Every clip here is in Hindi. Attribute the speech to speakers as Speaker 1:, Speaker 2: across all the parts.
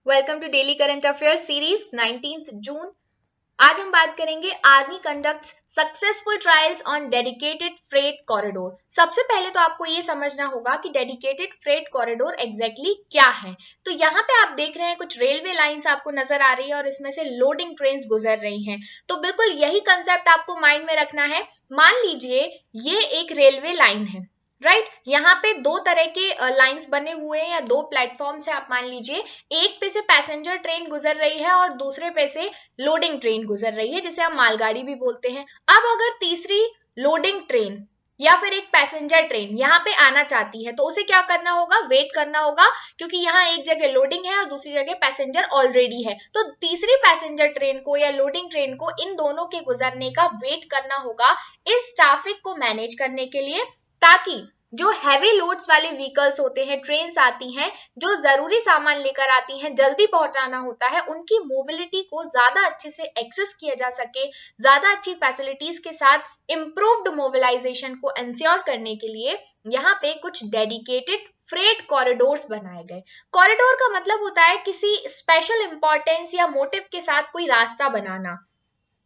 Speaker 1: Welcome to daily current affairs series 19 June. आज हम बात करेंगे army conducts successful trials on dedicated freight corridor. सबसे पहले तो आपको ये समझना होगा कि डेडिकेटेड फ्रेट कॉरिडोर एग्जैक्टली क्या है। तो यहाँ पे आप देख रहे हैं कुछ रेलवे लाइंस आपको नजर आ रही है और इसमें से लोडिंग ट्रेन्स गुजर रही हैं। तो बिल्कुल यही कंसेप्ट आपको माइंड में रखना है। मान लीजिए ये एक रेलवे लाइन है, राइट। यहाँ पे दो तरह के लाइंस बने हुए हैं या दो प्लेटफॉर्म्स है। आप मान लीजिए एक पे से पैसेंजर ट्रेन गुजर रही है और दूसरे पे से लोडिंग ट्रेन गुजर रही है, जिसे हम मालगाड़ी भी बोलते हैं। अब अगर तीसरी लोडिंग ट्रेन या फिर एक पैसेंजर ट्रेन यहाँ पे आना चाहती है तो उसे क्या करना होगा, वेट करना होगा, क्योंकि यहाँ एक जगह लोडिंग है और दूसरी जगह पैसेंजर ऑलरेडी है। तो तीसरी पैसेंजर ट्रेन को या लोडिंग ट्रेन को इन दोनों के गुजरने का वेट करना होगा इस ट्रैफिक को मैनेज करने के लिए, ताकि जो हैवी लोड्स वाले व्हीकल्स होते हैं, ट्रेन्स आती हैं जो जरूरी सामान लेकर आती हैं, जल्दी पहुंचाना होता है, उनकी मोबिलिटी को ज्यादा अच्छे से एक्सेस किया जा सके, ज्यादा अच्छी फैसिलिटीज के साथ इंप्रूव्ड मोबिलाइजेशन को इंश्योर करने के लिए यहाँ पे कुछ डेडिकेटेड फ्रेट कॉरिडोर्स बनाए गए। कॉरिडोर का मतलब होता है किसी स्पेशल इंपॉर्टेंस या मोटिव के साथ कोई रास्ता बनाना।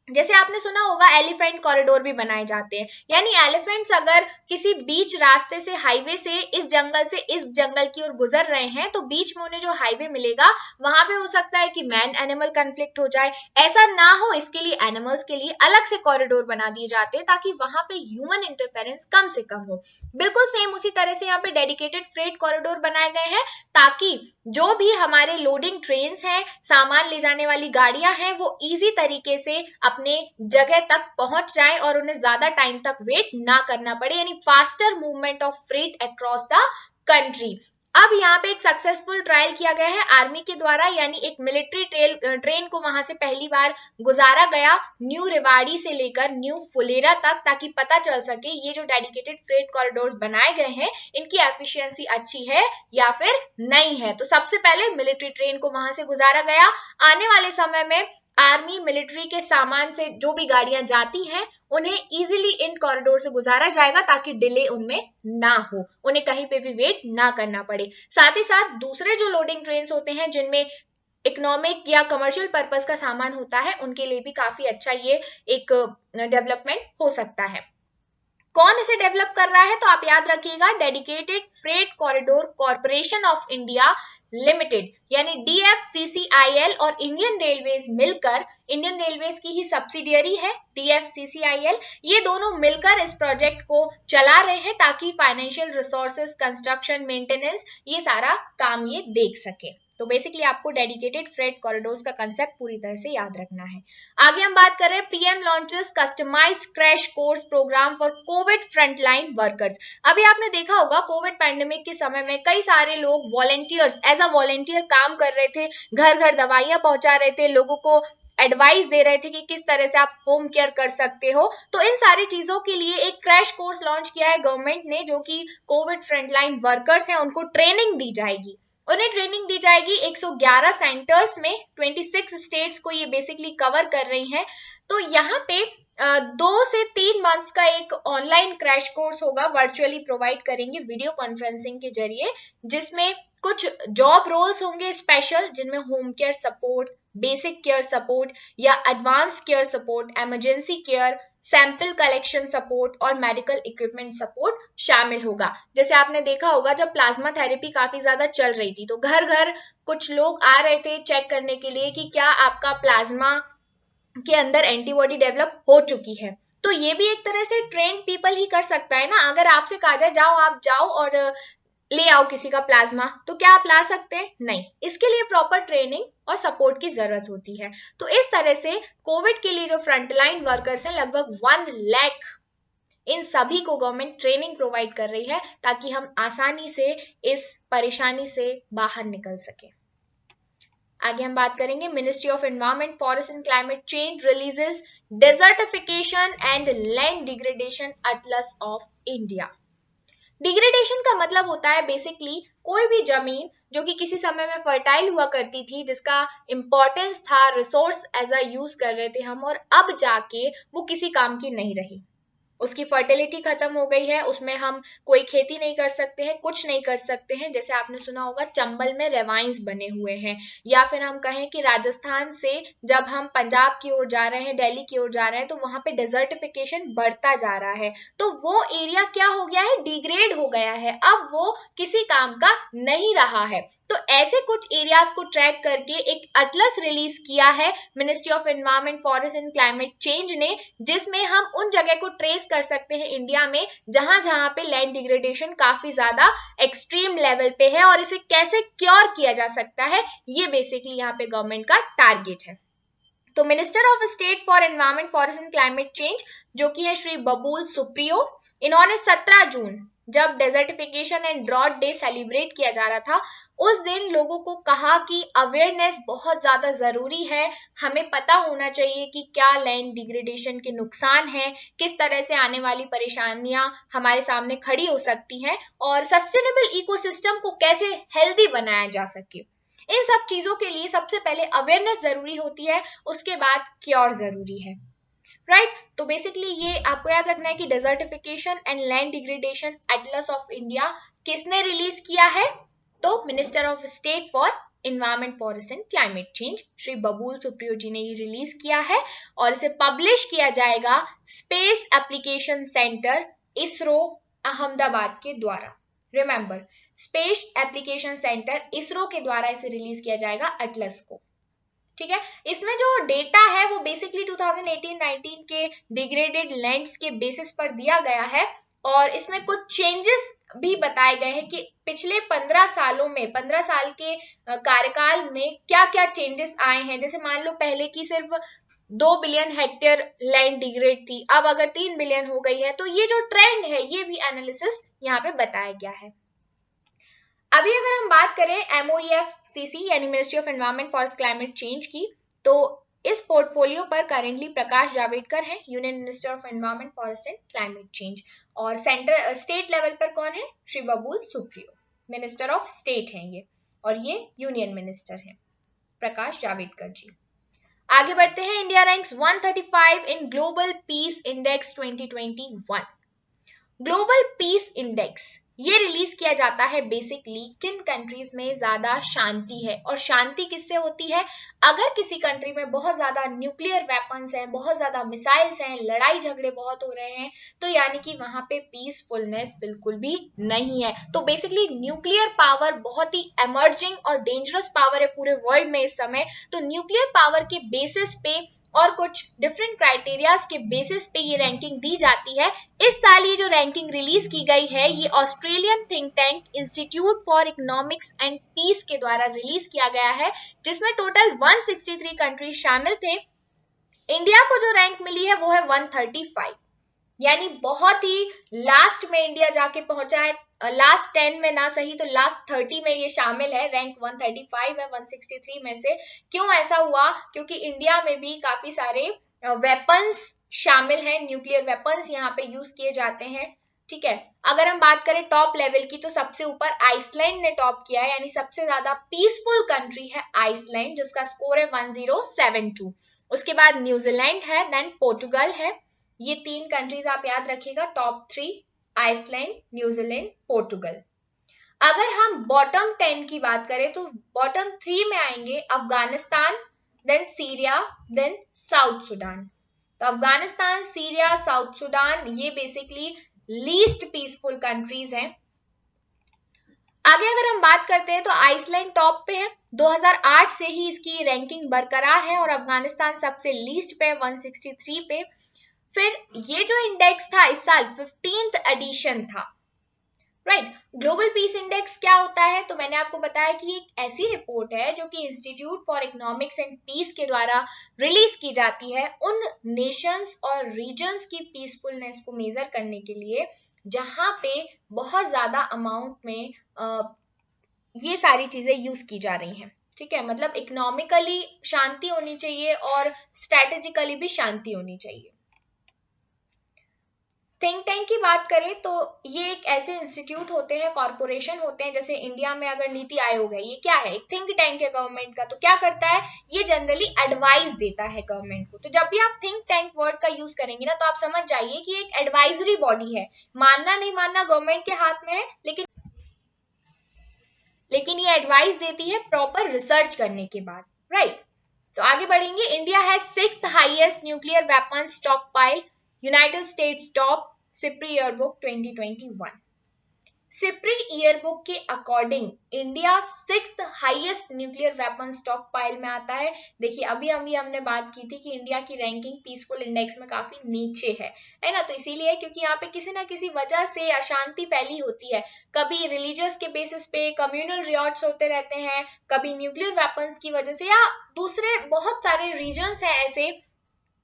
Speaker 1: जैसे आपने सुना होगा एलिफेंट कॉरिडोर भी बनाए जाते हैं, यानी एलिफेंट्स अगर किसी बीच रास्ते से, हाईवे से इस जंगल की ओर गुजर रहे हैं तो बीच में उन्हें जो हाईवे मिलेगा वहां पे हो सकता है कि मैन एनिमल कन्फ्लिक्ट हो जाए। ऐसा ना हो इसके लिए एनिमल्स के लिए अलग से कॉरिडोर बना दिए जाते हैं ताकि वहां पे ह्यूमन इंटरफेरेंस कम से कम हो। बिल्कुल सेम उसी तरह से यहाँ पे डेडिकेटेड फ्रेट कॉरिडोर बनाए गए हैं ताकि जो भी हमारे लोडिंग ट्रेन्स हैं, सामान ले जाने वाली गाड़ियां हैं, वो इजी तरीके से अपने जगह तक पहुंच जाएं और उन्हें ज्यादा टाइम तक वेट ना करना पड़े, यानी faster movement of freight across the country. अब यहाँ पे एक सक्सेसफुल ट्रायल किया गया है आर्मी के द्वारा, यानी एक मिलिट्री ट्रेन को वहां से पहली बार गुजारा गया न्यू रेवाड़ी से लेकर न्यू फुलेरा तक, ताकि पता चल सके ये जो डेडिकेटेड फ्रेट कॉरिडोर्स बनाए गए हैं इनकी एफिशिएंसी अच्छी है या फिर नहीं है। तो सबसे पहले मिलिट्री ट्रेन को वहां से गुजारा गया। आने वाले समय में आर्मी मिलिट्री के सामान से जो भी गाड़ियां जाती हैं उन्हें इजीली इन कॉरिडोर से गुजारा जाएगा ताकि डिले उनमें ना हो, उन्हें कहीं पे भी वेट ना करना पड़े। साथ ही साथ दूसरे जो लोडिंग ट्रेन्स होते हैं जिनमें इकोनॉमिक या कमर्शियल पर्पस का सामान होता है, उनके लिए भी काफी अच्छा ये एक डेवलपमेंट हो सकता है। कौन इसे डेवलप कर रहा है तो आप याद रखिएगा, dedicated freight corridor corporation of India limited यानी DFCCIL और इंडियन रेलवेज मिलकर, इंडियन रेलवेज की ही सब्सिडियरी है DFCCIL, ये दोनों मिलकर इस प्रोजेक्ट को चला रहे हैं ताकि फाइनेंशियल रिसोर्सेज, कंस्ट्रक्शन, मेंटेनेंस, ये सारा काम ये देख सके। तो बेसिकली आपको डेडिकेटेड फ्रेट कॉरिडोर्स का कंसेप्ट पूरी तरह से याद रखना है। आगे हम बात कर रहे हैं PM launches customized crash course program for covid frontline workers. अभी आपने देखा होगा कोविड पैंडेमिक के समय में कई सारे लोग वॉलंटियर्स, एज अ वॉलंटियर काम कर रहे थे, घर घर दवाइयां पहुंचा रहे थे, लोगों को एडवाइस दे रहे थे कि किस तरह से आप होम केयर कर सकते हो। तो इन सारी चीजों के लिए एक क्रैश कोर्स लॉन्च किया है गवर्नमेंट ने, जो कि कोविड फ्रंटलाइन वर्कर्स हैं उनको ट्रेनिंग दी जाएगी। उन्हें ट्रेनिंग दी जाएगी 111 सेंटर्स में, 26 स्टेट्स को ये बेसिकली कवर कर रही हैं। तो यहाँ पे 2 से 3 मंथ्स का एक ऑनलाइन क्रैश कोर्स होगा, वर्चुअली प्रोवाइड करेंगे वीडियो कॉन्फ्रेंसिंग के जरिए, जिसमें कुछ जॉब रोल्स होंगे स्पेशल, जिनमें home care support, basic care support या advance care support, emergency care, sample collection support और मेडिकल इक्विपमेंट सपोर्ट शामिल होगा। जैसे आपने देखा होगा जब प्लाज्मा थेरेपी काफी ज्यादा चल रही थी तो घर घर कुछ लोग आ रहे थे चेक करने के लिए कि क्या आपका प्लाज्मा के अंदर एंटीबॉडी डेवलप हो चुकी है। तो ये भी एक तरह से ट्रेंड पीपल ही कर सकता है ना। अगर आपसे कहा जाए जाओ, आप जाओ और ले आओ किसी का प्लाज्मा, तो क्या आप ला सकते हैं? नहीं, इसके लिए प्रॉपर ट्रेनिंग और सपोर्ट की जरूरत होती है। तो इस तरह से कोविड के लिए जो फ्रंटलाइन वर्कर्स हैं लगभग 1 लाख, इन सभी को गवर्नमेंट ट्रेनिंग प्रोवाइड कर रही है ताकि हम आसानी से इस परेशानी से बाहर निकल सके। आगे हम बात करेंगे, ministry of environment, forest and climate change releases desertification and land degradation Atlas of India. Degradation का मतलब होता है बेसिकली कोई भी जमीन जो कि किसी समय में फर्टाइल हुआ करती थी, जिसका इंपॉर्टेंस था, रिसोर्स एज अ यूज कर रहे थे हम, और अब जाके वो किसी काम की नहीं रही। उसकी फर्टिलिटी खत्म हो गई है, उसमें हम कोई खेती नहीं कर सकते हैं, कुछ नहीं कर सकते हैं। जैसे आपने सुना होगा चंबल में रेवाइंस बने हुए हैं, या फिर हम कहें कि राजस्थान से जब हम पंजाब की ओर जा रहे हैं, दिल्ली की ओर जा रहे हैं, तो वहां पे डेजर्टिफिकेशन बढ़ता जा रहा है, तो वो एरिया क्या हो गया है, डिग्रेड हो गया है, अब वो किसी काम का नहीं रहा है। तो ऐसे कुछ एरियाज को ट्रैक करके एक अटलस रिलीज किया है ministry of environment, forest and climate change ने, जिसमें हम उन जगह को ट्रेस कर सकते हैं इंडिया में जहां जहां पे लैंड डिग्रेडेशन काफी ज्यादा एक्सट्रीम लेवल पे है, और इसे कैसे क्योर किया जा सकता है, ये बेसिकली यहाँ पे गवर्नमेंट का टारगेट है। तो minister of state for environment, forest and climate change जो कि है श्री बबूल सुप्रियो, इन्होंने 17 जून जब desertification and drought day celebrate किया जा रहा था, उस दिन लोगों को कहा कि अवेयरनेस बहुत ज्यादा जरूरी है, हमें पता होना चाहिए कि क्या लैंड डिग्रेडेशन के नुकसान हैं, किस तरह से आने वाली परेशानियां हमारे सामने खड़ी हो सकती हैं, और सस्टेनेबल इकोसिस्टम को कैसे हेल्दी बनाया जा सके। इन सब चीजों के लिए सबसे पहले अवेयरनेस जरूरी होती है, उसके बाद क्योर जरूरी है, राइट। तो बेसिकली ये आपको याद रखना है कि desertification and land degradation Atlas of India किसने रिलीज किया है, तो minister of state for environment, forest and climate change Shri बबूल सुप्रियो जी ने ये रिलीज किया है, और इसे पब्लिश किया जाएगा space application centre ISRO Ahmedabad के द्वारा। Remember, space application centre ISRO के द्वारा इसे रिलीज किया जाएगा अटलस को, ठीक है। इसमें जो डेटा है वो बेसिकली 2018-19 के डिग्रेडेड लैंड्स के बेसिस पर दिया गया है, और इसमें कुछ चेंजेस भी बताए गए हैं कि पिछले 15 सालों में, 15 साल के कार्यकाल में क्या क्या चेंजेस आए हैं। जैसे मान लो पहले की सिर्फ 2 बिलियन हेक्टेयर लैंड डिग्रेड थी, अब अगर 3 बिलियन हो गई है, तो ये जो ट्रेंड है ये भी एनालिसिस यहाँ पे बताया गया है। अभी अगर हम बात करें MOEFCC यानी ministry of environment, forest, climate change की, तो इस पोर्टफोलियो पर करेंटली प्रकाश जावड़ेकर हैं, union minister of environment, forest and climate change, और सेंटर स्टेट लेवल पर कौन है, श्री बबूल सुप्रियो, मिनिस्टर ऑफ स्टेट हैं ये, और ये यूनियन मिनिस्टर हैं प्रकाश जावड़ेकर जी। आगे बढ़ते हैं, India ranks 135 in global peace index 2021। Global peace index ये रिलीज किया जाता है बेसिकली किन कंट्रीज में ज्यादा शांति है, और शांति किससे होती है, अगर किसी कंट्री में बहुत ज्यादा न्यूक्लियर वेपन्स हैं, बहुत ज्यादा मिसाइल्स हैं, लड़ाई झगड़े बहुत हो रहे हैं, तो यानी कि वहां पे पीसफुलनेस बिल्कुल भी नहीं है। तो बेसिकली न्यूक्लियर पावर बहुत ही एमर्जिंग और डेंजरस पावर है पूरे वर्ल्ड में इस समय। तो न्यूक्लियर पावर के बेसिस पे और कुछ डिफरेंट क्राइटेरियाज के बेसिस पे ये रैंकिंग दी जाती है। इस साल ये जो रैंकिंग रिलीज की गई है ये Australian think tank institute for economics and peace के द्वारा रिलीज किया गया है, जिसमें टोटल 163 कंट्रीज शामिल थे। इंडिया को जो रैंक मिली है वो है 135, यानी बहुत ही लास्ट में इंडिया जाके पहुंचा है, लास्ट 10 में ना सही तो लास्ट 30 में ये शामिल है, रैंक 135 है 163 में से। क्यों ऐसा हुआ, क्योंकि इंडिया में भी काफी सारे वेपन्स शामिल हैं, न्यूक्लियर वेपन्स यहाँ पे यूज किए जाते हैं, ठीक है। अगर हम बात करें टॉप लेवल की, तो सबसे ऊपर आइसलैंड ने टॉप किया है, यानी सबसे ज्यादा पीसफुल कंट्री है आइसलैंड, जिसका स्कोर है 1072। उसके बाद न्यूजीलैंड है, देन पोर्टुगल है। ये 3 कंट्रीज आप याद रखिएगा, टॉप 3 आइसलैंड, न्यूजीलैंड, पोर्टुगल। अगर हम बॉटम 10 की बात करें तो बॉटम 3 में आएंगे Afghanistan, then Syria, then South Sudan. तो अफगानिस्तान, सीरिया, साउथ सुडान ये बेसिकली लीस्ट पीसफुल कंट्रीज हैं। आगे अगर हम बात करते हैं तो आइसलैंड टॉप पे है, 2008 से ही इसकी रैंकिंग बरकरार है, और अफगानिस्तान सबसे लीस्ट पे 163 पे। फिर ये जो इंडेक्स था इस साल 15th एडिशन था, राइट। ग्लोबल पीस इंडेक्स क्या होता है, तो मैंने आपको बताया कि एक ऐसी रिपोर्ट है जो कि institute for economics and peace के द्वारा रिलीज की जाती है उन नेशंस और रीजन्स की पीसफुलनेस को मेजर करने के लिए जहां पे बहुत ज्यादा अमाउंट में ये सारी चीजें यूज की जा रही हैं, ठीक है। मतलब इकोनॉमिकली शांति होनी चाहिए और स्ट्रेटेजिकली भी शांति होनी चाहिए। थिंक टैंक की बात करें तो ये एक ऐसे इंस्टीट्यूट होते हैं, कॉर्पोरेशन होते हैं, जैसे इंडिया में अगर नीति आयोग है, ये क्या है, एक थिंक टैंक है गवर्नमेंट का। तो क्या करता है, ये जनरली एडवाइस देता है गवर्नमेंट को। तो जब भी आप थिंक टैंक वर्ड का यूज करेंगे ना, तो आप समझ जाइए कि एक एडवाइजरी बॉडी है। मानना नहीं मानना गवर्नमेंट के हाथ में है, लेकिन ये एडवाइस देती है प्रॉपर रिसर्च करने के बाद, राइट। तो आगे बढ़ेंगे। India has 6th highest nuclear weapon stockpile, United States top, SIPRI yearbook 2021। SIPRI yearbook के according India 6th highest nuclear weapon stockpile में आता है। देखिए अभी हमने बात की थी कि इंडिया की रैंकिंग पीसफुल इंडेक्स में काफी नीचे है ना। तो इसीलिए क्योंकि यहाँ पे किसी ना किसी वजह से अशांति फैली होती है, कभी रिलीजियस के बेसिस पे कम्युनल रियॉट्स होते रहते हैं, कभी न्यूक्लियर वेपन्स की वजह से, या दूसरे बहुत सारे रीजन्स हैं ऐसे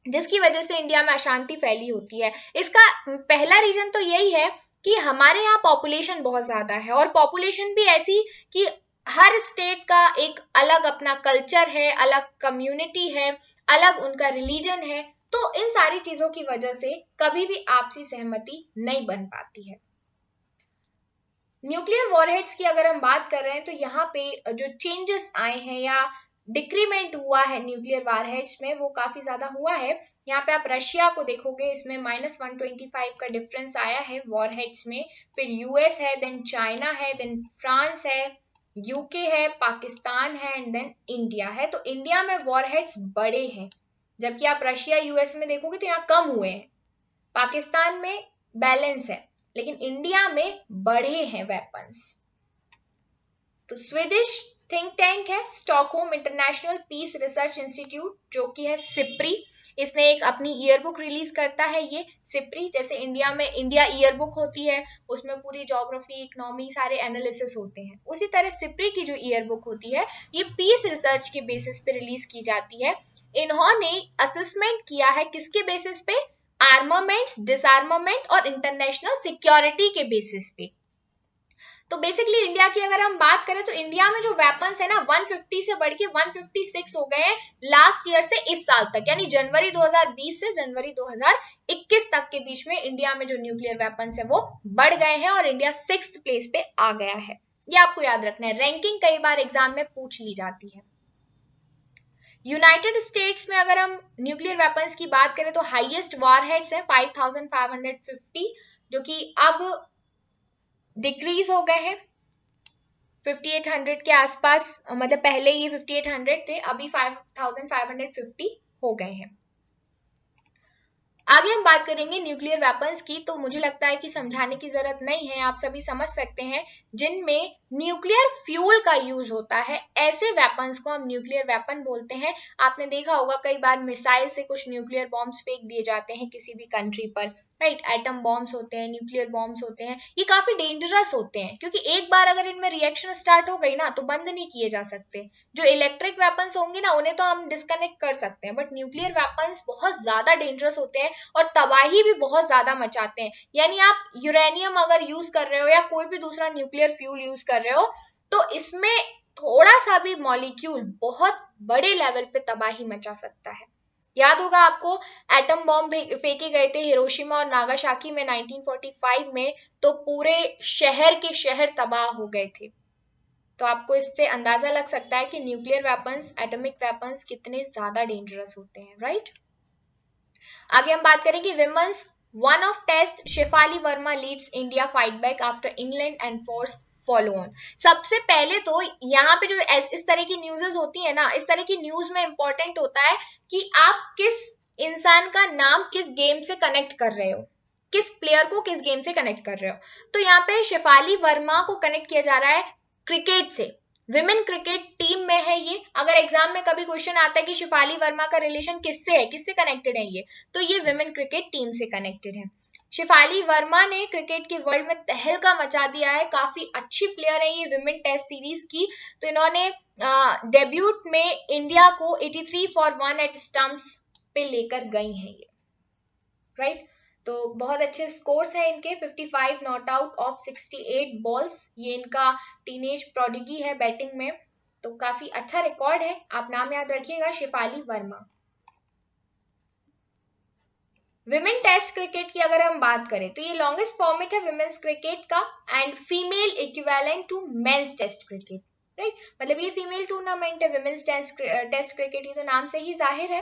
Speaker 1: जिसकी वजह से इंडिया में अशांति फैली होती है। इसका पहला रीजन तो यही है कि हमारे यहाँ पॉपुलेशन बहुत ज्यादा है, और पॉपुलेशन भी ऐसी कि हर स्टेट का एक अलग अपना कल्चर है, अलग कम्युनिटी है, अलग उनका रिलीजन है। तो इन सारी चीजों की वजह से कभी भी आपसी सहमति नहीं बन पाती है। न्यूक्लियर वॉरहेड्स की अगर हम बात कर रहे हैं तो यहाँ पे जो चेंजेस आए हैं या डिक्रीमेंट हुआ है न्यूक्लियर वॉरहेड्स में, वो काफी ज्यादा हुआ है। यहाँ पे आप रशिया को देखोगे, इसमें -125 का डिफरेंस आया है वॉरहेड्स में। फिर यूएस है, देन चाइना है, देन फ्रांस है, यूके है, पाकिस्तान है, एंड देन इंडिया है। तो इंडिया में वॉरहेड्स बड़े हैं, जबकि आप रशिया यूएस में देखोगे तो यहाँ कम हुए हैं। पाकिस्तान में बैलेंस है, लेकिन इंडिया में बढ़े हैं वेपन्स। तो स्वीडिश थिंक टैंक है Stockholm International Peace Research Institute, जो कि है सिप्री। इसने एक अपनी ईयरबुक रिलीज करता है ये सिप्री। जैसे इंडिया में इंडिया ईयरबुक होती है, उसमें पूरी ज्योग्राफी, इकोनॉमी, सारे एनालिसिस होते हैं, उसी तरह सिप्री की जो ईयरबुक होती है ये पीस रिसर्च के बेसिस पे रिलीज की जाती है। इन्होंने असेसमेंट किया है किसके बेसिस पे, आर्मामेंट्स, डिसआर्मामेंट और इंटरनेशनल सिक्योरिटी के बेसिस पे। तो बेसिकली इंडिया की अगर हम बात करें तो इंडिया में जो वेपन्स है ना 150 से बढ़ के 156 हो गए हैं लास्ट ईयर से इस साल तक, यानी जनवरी 2020 से जनवरी 2021 तक के बीच में इंडिया में जो न्यूक्लियर वेपन्स है वो बढ़ गए हैं, और इंडिया 6th प्लेस पे आ गया है। ये आपको याद रखना है, रैंकिंग कई बार एग्जाम में पूछ ली जाती है। यूनाइटेड स्टेट्स में अगर हम न्यूक्लियर वेपन्स की बात करें तो हाईएस्ट वॉरहेड्स है 5550, जो कि अब डिक्रीज हो गए हैं 5800 के आसपास, मतलब पहले ये 5800 थे, अभी 5550 हो गए हैं। आगे हम बात करेंगे न्यूक्लियर वेपन्स की। तो मुझे लगता है कि समझाने की जरूरत नहीं है, आप सभी समझ सकते हैं। जिनमें न्यूक्लियर फ्यूल का यूज होता है, ऐसे वेपन्स को हम न्यूक्लियर वेपन बोलते हैं। आपने देखा होगा कई बार मिसाइल से कुछ न्यूक्लियर बॉम्ब्स फेंक दिए जाते हैं किसी भी कंट्री पर, राइट। एटम बॉम्ब्स होते हैं, न्यूक्लियर बॉम्ब्स होते हैं, ये काफी डेंजरस होते हैं, क्योंकि एक बार अगर इनमें रिएक्शन स्टार्ट हो गई ना तो बंद नहीं किए जा सकते। जो इलेक्ट्रिक वेपन्स होंगे ना उन्हें तो हम डिस्कनेक्ट कर सकते हैं, बट न्यूक्लियर वेपन्स बहुत ज्यादा डेंजरस होते हैं और तबाही भी बहुत ज्यादा मचाते हैं। यानी आप यूरेनियम अगर यूज कर रहे हो या कोई भी दूसरा न्यूक्लियर फ्यूल यूज कर रहे हो, तो इसमें थोड़ा सा भी मॉलिक्यूल बहुत बड़े लेवल पे तबाही मचा सकता है। याद होगा आपको, एटम बॉम्ब फेंके गए थे हिरोशिमा और नागासाकी में 1945 में, तो पूरे शहर के शहर तबाह हो गए थे। तो आपको इससे अंदाजा लग सकता है कि न्यूक्लियर वेपन्स, एटॉमिक वेपन्स कितने ज्यादा डेंजरस होते हैं, राइट। आगे हम बात करेंगे women's one off test, Shafali Verma leads India fight back after England and force follow on. सबसे पहले तो यहाँ पे जो इस तरह की न्यूज़ेस होती है ना, इस तरह की न्यूज में इंपॉर्टेंट होता है कि आप किस इंसान का नाम किस गेम से कनेक्ट कर रहे हो, किस प्लेयर को किस गेम से कनेक्ट कर रहे हो। तो यहाँ पे शेफाली वर्मा को कनेक्ट किया जा रहा है क्रिकेट से, विमेन क्रिकेट टीम में है ये। अगर एग्जाम में कभी क्वेश्चन आता है कि शेफाली वर्मा का रिलेशन किससे है, किससे कनेक्टेड है ये, तो ये विमेन क्रिकेट टीम से कनेक्टेड है। शेफाली वर्मा ने क्रिकेट के वर्ल्ड में तहलका मचा दिया है, काफी अच्छी प्लेयर है ये विमेन टेस्ट सीरीज की। तो इन्होंने डेब्यूट में इंडिया को 83 फॉर 1 एट स्टंप्स पे लेकर गई हैं ये, राइट। तो बहुत अच्छे स्कोर्स हैं इनके, 55 नॉट आउट ऑफ 68 बॉल्स, ये इनका टीनेज प्रोडिगी है बैटिंग में। तो काफी अच्छा रिकॉर्ड है, आप नाम याद रखिएगा Shafali Verma. Women test cricket की अगर हम बात करें तो ये लॉन्गेस्ट फॉर्मेट है विमेन्स क्रिकेट का and female equivalent to men's test cricket, right. मतलब ये फीमेल टूर्नामेंट है विमेन्स टेस्ट क्रिकेट, ये तो नाम से ही जाहिर है।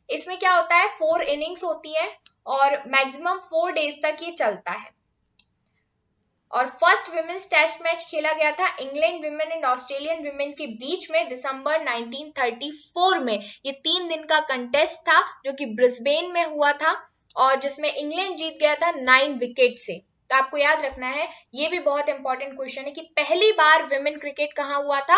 Speaker 1: इसमें क्या होता है, 4 इनिंग्स होती है और मैक्सिमम 4 डेज तक ये चलता है। और फर्स्ट विमेन्स टेस्ट मैच खेला गया था England women and Australian women के बीच में दिसंबर 1934 में। ये 3 दिन का कंटेस्ट था जो कि ब्रिस्बेन में हुआ था और जिसमें इंग्लैंड जीत गया था 9 विकेट से। तो आपको याद रखना है, ये भी बहुत इंपॉर्टेंट क्वेश्चन है कि पहली बार विमेन क्रिकेट कहाँ हुआ था,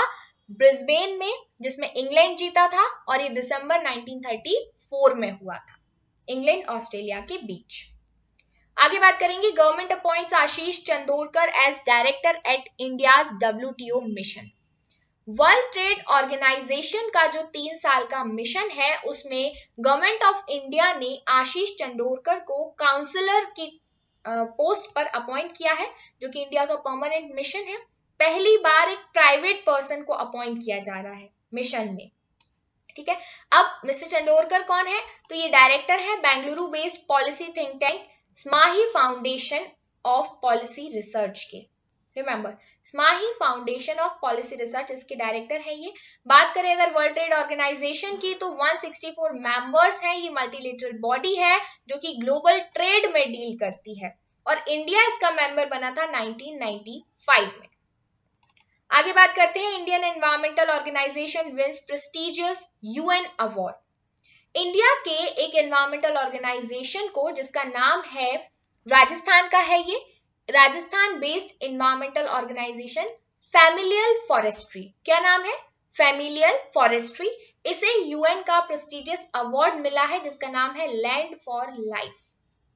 Speaker 1: ब्रिस्बेन में, जिसमें इंग्लैंड जीता था और ये दिसंबर 1934 में हुआ था इंग्लैंड ऑस्ट्रेलिया के बीच। आगे बात करेंगे, government appoints Ashish Chandorkar as director at India's WTO mission. World Trade Organization का जो 3 साल का मिशन है उसमें गवर्नमेंट ऑफ इंडिया ने आशीष चंदोरकर को काउंसलर की पोस्ट पर अपॉइंट किया है, जो कि इंडिया का परमानेंट मिशन है। पहली बार एक प्राइवेट पर्सन को अपॉइंट किया जा रहा है मिशन में, ठीक है। अब मिस्टर चंदोरकर कौन है, तो ये डायरेक्टर है Bengaluru based policy think tank स्माही फाउंडेशन ऑफ पॉलिसी रिसर्च के। रिमेंबर, स्माही फाउंडेशन ऑफ पॉलिसी रिसर्च, इसके डायरेक्टर है ये। बात करें अगर वर्ल्ड ट्रेड ऑर्गेनाइजेशन की तो 164 मेंबर्स हैं, ये मल्टीलेटरल बॉडी है जो कि ग्लोबल ट्रेड में डील करती है और इंडिया इसका मेंबर बना था 1995 में। आगे बात करते हैं, Indian environmental organization wins prestigious UN award. India के एक एनवायरमेंटल ऑर्गेनाइजेशन को जिसका नाम है, राजस्थान का है ये, Rajasthan based environmental organization familial forestry. क्या नाम है, फैमिलियल फॉरेस्ट्री। इसे UN का प्रेस्टिजियस अवार्ड मिला है जिसका नाम है लैंड फॉर लाइफ।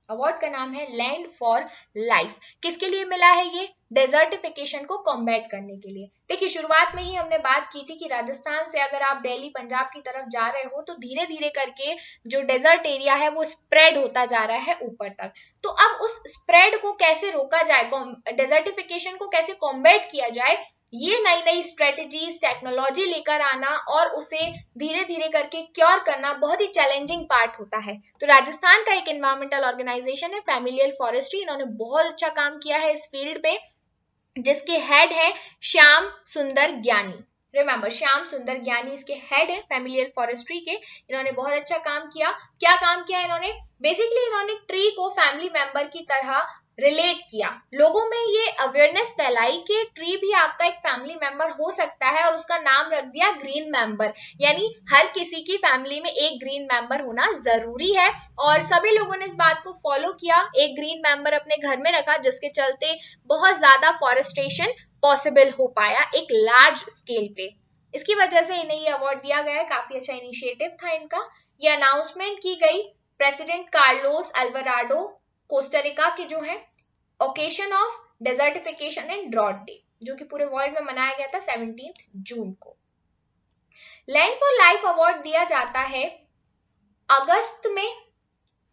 Speaker 1: अवार्ड का नाम है लैंड फॉर लाइफ। किसके लिए मिला है ये, डेजर्टिफिकेशन को कॉम्बैट करने के लिए। देखिए, शुरुआत में ही हमने बात की थी कि राजस्थान से अगर आप दिल्ली पंजाब की तरफ जा रहे हो तो धीरे धीरे करके जो डेजर्ट एरिया है वो स्प्रेड होता जा रहा है ऊपर तक। तो अब उस स्प्रेड को कैसे रोका जाए, डेजर्टिफिकेशन को कैसे कॉम्बैट किया जाए, ये नई नई स्ट्रेटेजीज टेक्नोलॉजी लेकर आना और उसे धीरे धीरे करके क्योर करना बहुत ही चैलेंजिंग पार्ट होता है। तो राजस्थान का एक एनवायरमेंटल ऑर्गेनाइजेशन है फैमिलियल फॉरेस्ट्री, इन्होंने बहुत अच्छा काम किया है इस फील्ड पे, जिसके हेड है श्याम सुंदर ज्ञानी। रिमेंबर, श्याम सुंदर ज्ञानी इसके हेड है फैमिलियल फॉरेस्ट्री के। इन्होंने बहुत अच्छा काम किया। क्या काम किया इन्होंने, बेसिकली इन्होंने ट्री को फैमिली मेंबर की तरह रिलेट किया, लोगों में ये अवेयरनेस फैलाई कि ट्री भी आपका एक फैमिली मेंबर हो सकता है और उसका नाम रख दिया ग्रीन मेंबर, यानी हर किसी की फैमिली में एक ग्रीन मेंबर होना जरूरी है। और सभी लोगों ने इस बात को फॉलो किया, एक ग्रीन मेंबर अपने घर में रखा, जिसके चलते बहुत ज्यादा फॉरेस्टेशन पॉसिबल हो पाया एक लार्ज स्केल पे। इसकी वजह से इन्हें ये अवार्ड दिया गया है, काफी अच्छा इनिशिएटिव था इनका। ये अनाउंसमेंट की गई प्रेसिडेंट कार्लोस अल्वाराडो कोस्टारिका के जो है occasion of desertification and drought day, जो कि पूरे वर्ल्ड में मनाया गया था 17 जून को। लैंड फॉर लाइफ अवार्ड दिया जाता है अगस्त में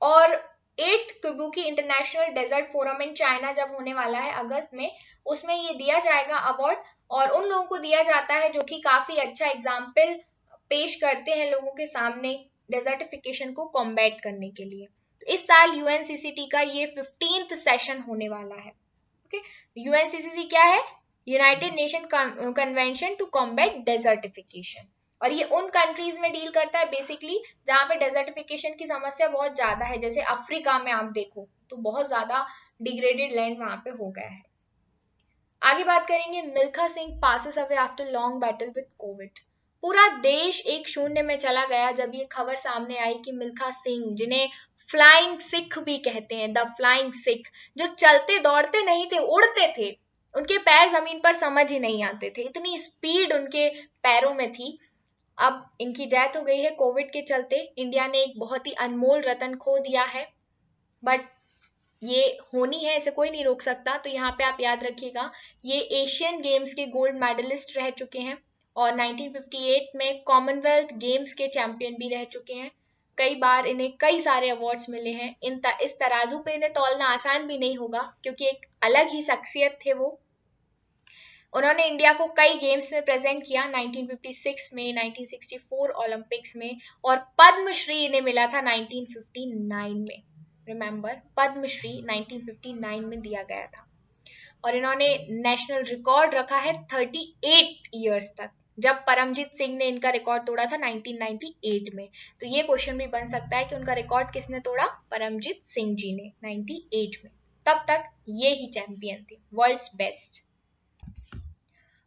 Speaker 1: और 8th Kubuqi international desert forum in China जब होने वाला है अगस्त में, उसमें ये दिया जाएगा अवार्ड। और उन लोगों को दिया जाता है जो कि काफी अच्छा एग्जाम्पल पेश करते हैं लोगों के सामने डेजर्टिफिकेशन को कॉम्बैट करने के लिए। तो इस साल UNCCT का ये 15th सेशन होने वाला है। ओके, UNCCT क्या है, United Nation Convention to Combat Desertification, और ये उन कंट्रीज में डील करता है बेसिकली जहां पे डेजर्टिफिकेशन की समस्या बहुत ज्यादा है। जैसे अफ्रीका में आप देखो तो बहुत ज्यादा डिग्रेडेड लैंड वहां पे हो गया है। आगे बात करेंगे, Milkha Singh passes away after long battle with Covid. पूरा देश एक शून्य में चला गया जब ये खबर सामने आई कि मिल्खा सिंह, जिन्हें फ्लाइंग सिख भी कहते हैं, द फ्लाइंग सिख, जो चलते दौड़ते नहीं थे, उड़ते थे, उनके पैर जमीन पर समझ ही नहीं आते थे, इतनी स्पीड उनके पैरों में थी। अब इनकी डेथ हो गई है कोविड के चलते। इंडिया ने एक बहुत ही अनमोल रतन खो दिया है, बट ये होनी है, इसे कोई नहीं रोक सकता। तो यहाँ पे आप याद रखिएगा, ये एशियन गेम्स के गोल्ड मेडलिस्ट रह चुके हैं और 1958 में कॉमनवेल्थ गेम्स के चैंपियन भी रह चुके हैं। कई बार इन्हें कई सारे अवार्ड्स मिले हैं। इस तराजू पे इन्हें तौलना आसान भी नहीं होगा क्योंकि एक अलग ही शख्सियत थे वो। उन्होंने इंडिया को कई गेम्स में प्रेजेंट किया, 1956 में, 1964 ओलंपिक्स में, और पद्मश्री इन्हें मिला था 1959 में। रिमेंबर, पद्मश्री 1959 में दिया गया था। और इन्होंने नेशनल रिकॉर्ड रखा है 38 ईयर्स तक, जब परमजीत सिंह ने इनका रिकॉर्ड तोड़ा था 1998 में। तो ये क्वेश्चन भी बन सकता है कि उनका रिकॉर्ड किसने तोड़ा? परमजीत सिंह जी ने 98 में। तब तक ये ही चैंपियन थे, वर्ल्ड्स बेस्ट।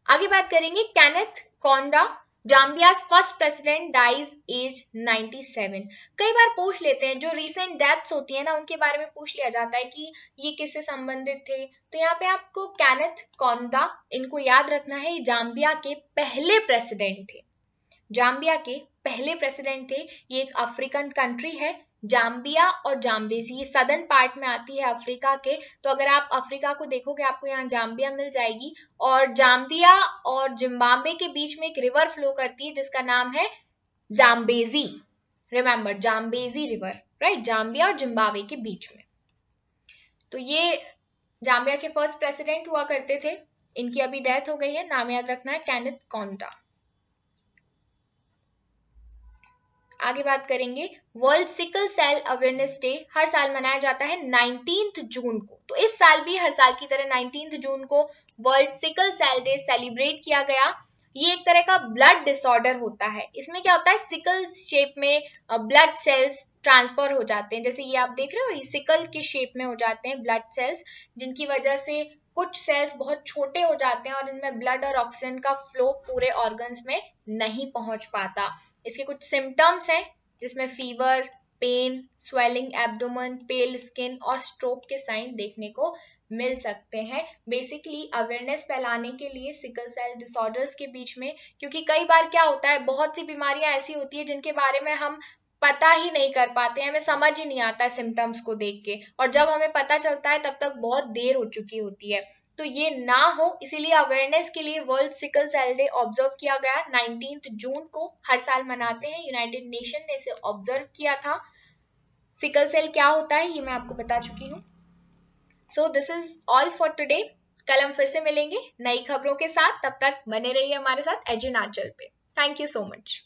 Speaker 1: आगे बात करेंगे केनेथ कोंडा, जाम्बियाज फर्स्ट प्रेसिडेंट, डाइज एज 97। कई बार पूछ लेते हैं, जो रिसेंट डेथ्स होती है ना उनके बारे में पूछ लिया जाता है कि ये किससे संबंधित थे। तो यहाँ पे आपको केनेथ कोंडा, इनको याद रखना है, जाम्बिया के पहले प्रेसिडेंट थे। जाम्बिया के पहले प्रेसिडेंट थे। ये एक अफ्रीकन कंट्री है, जाम्बिया और जाम्बेजी, ये सदर्न पार्ट में आती है अफ्रीका के। तो अगर आप अफ्रीका को देखोगे आपको यहाँ जाम्बिया मिल जाएगी, और जाम्बिया और जिम्बाब्वे के बीच में एक रिवर फ्लो करती है जिसका नाम है Zambezi. Remember, Zambezi river, right, Zambia और जिम्बाब्वे के बीच में। तो ये जाम्बिया के फर्स्ट प्रेसिडेंट हुआ करते थे। इनकी अभी डेथ हो गई है, नाम याद रखना है केनेथ कोंडा। आगे बात करेंगे, world sickle cell awareness day हर साल मनाया जाता है 19 जून को। तो इस साल भी हर साल की तरह 19 जून को World sickle Cell Day celebrate किया गया। ये एक तरह का ब्लड डिसऑर्डर होता है। इसमें क्या होता है, सिकल शेप में ब्लड सेल्स ट्रांसफर हो जाते हैं। जैसे ये आप देख रहे हो, सिकल के शेप में हो जाते हैं ब्लड सेल्स, जिनकी वजह से कुछ सेल्स बहुत छोटे हो जाते हैं और इनमें ब्लड और ऑक्सीजन का फ्लो पूरे ऑर्गन्स में नहीं पहुंच पाता। इसके कुछ सिम्टम्स हैं, जिसमें fever, pain, swelling abdomen, pale skin और स्ट्रोक के साइन देखने को मिल सकते हैं। बेसिकली अवेयरनेस फैलाने के लिए सिकल सेल डिसऑर्डर्स के बीच में, क्योंकि कई बार क्या होता है, बहुत सी बीमारियां ऐसी होती है जिनके बारे में हम पता ही नहीं कर पाते हैं, हमें समझ ही नहीं आता है सिम्टम्स को देख के, और जब हमें पता चलता है तब तक बहुत देर हो चुकी होती है। तो ये ना हो, इसीलिए अवेयरनेस के लिए World sickle Cell Day observe किया गया 19 जून को, हर साल मनाते हैं। यूनाइटेड नेशन ने इसे ऑब्जर्व किया था। सिकल सेल क्या होता है ये मैं आपको बता चुकी हूँ। So this is all for today. कल हम फिर से मिलेंगे नई खबरों के साथ, तब तक बने रहिए हमारे साथ एजुनाचल पे। Thank you so much.